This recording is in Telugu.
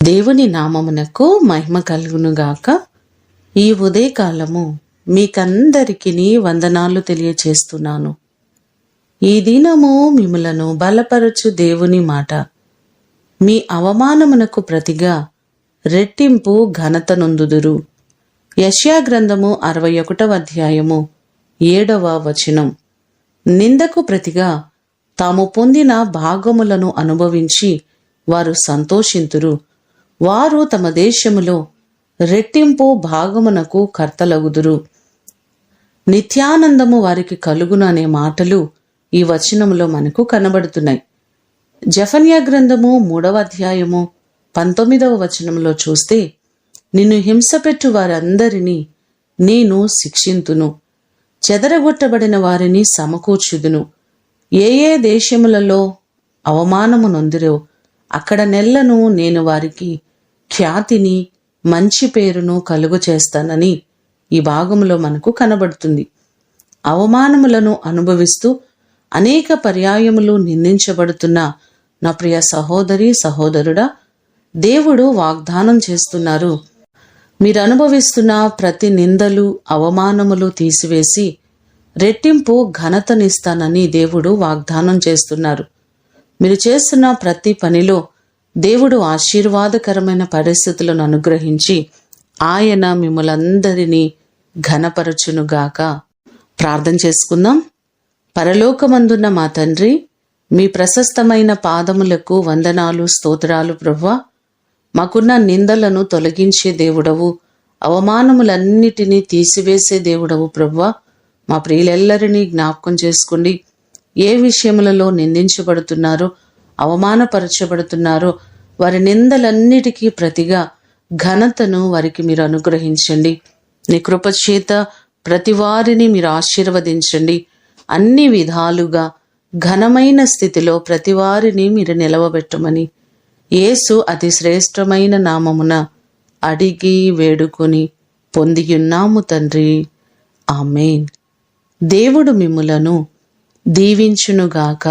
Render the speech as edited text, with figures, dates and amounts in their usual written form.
దేవుని నామమునకు మహిమ కలుగునుగాక. ఈ ఉదయకాలము మీకందరికీ వందనాలు తెలియచేస్తున్నాను. ఈ దినము మిమ్ములను బలపరచు దేవుని మాట. మీ అవమానమునకు ప్రతిగా రెట్టింపు ఘనత నొందుదురు. యెషయా గ్రంథము 61వ అధ్యాయము 7వ వచనం. నిందకు ప్రతిగా తాము పొందిన భాగములను అనుభవించి వారు సంతోషింతురు. వారు తమ దేశములో రెట్టింపు భాగమునకు కర్తలగుదురు. నిత్యానందము వారికి కలుగును అనే మాటలు ఈ వచనములో మనకు కనబడుతున్నాయి. జెఫన్యా గ్రంథము 3వ అధ్యాయము 19వ వచనంలో చూస్తే, నిన్ను హింసపెట్టు వారందరినీ నేను శిక్షింతును, చెదరగొట్టబడిన వారిని సమకూర్చుదును. ఏ దేశములలో అవమానము నొందిరో అక్కడ నెల్లను నేను వారికి ఖ్యాతిని మంచి పేరును కలుగు చేస్తానని ఈ భాగంలో మనకు కనబడుతుంది. అవమానములను అనుభవిస్తూ అనేక పర్యాయములు నిందించబడుతున్న నా ప్రియ సహోదరి సహోదరుడా, దేవుడు వాగ్దానం చేస్తున్నారు. మీరు అనుభవిస్తున్న ప్రతి నిందలు అవమానములు తీసివేసి రెట్టింపు ఘనతనిస్తానని దేవుడు వాగ్దానం చేస్తున్నారు. మీరు చేస్తున్న ప్రతి పనిలో దేవుడు ఆశీర్వాదకరమైన పరిస్థితులను అనుగ్రహించి ఆయన మిమ్మలందరినీ ఘనపరచునుగాక. ప్రార్థన చేసుకుందాం. పరలోకమందున్న మా తండ్రి, మీ ప్రశస్తమైన పాదములకు వందనాలు, స్తోత్రాలు ప్రభువా. మాకున్న నిందలను తొలగించే దేవుడవు, అవమానములన్నిటినీ తీసివేసే దేవుడవు ప్రభువా. మా ప్రియులెల్లరినీ జ్ఞాపకం చేసుకోండి. ఏ విషయములలో నిందించబడుతున్నారో, అవమానపరచబడుతున్నారో వారి నిందలన్నిటికీ ప్రతిగా ఘనతను వారికి మీరు అనుగ్రహించండి. నీ కృప చేత ప్రతి వారిని మీరు ఆశీర్వదించండి. అన్ని విధాలుగా ఘనమైన స్థితిలో ప్రతి వారిని మీరు నిలవబెట్టమని యేసు అతి శ్రేష్టమైన నామమున అడిగి వేడుకొని పొందియున్నాము తండ్రి. ఆమేన్. దేవుడు మిమ్ములను దీవించునుగాక.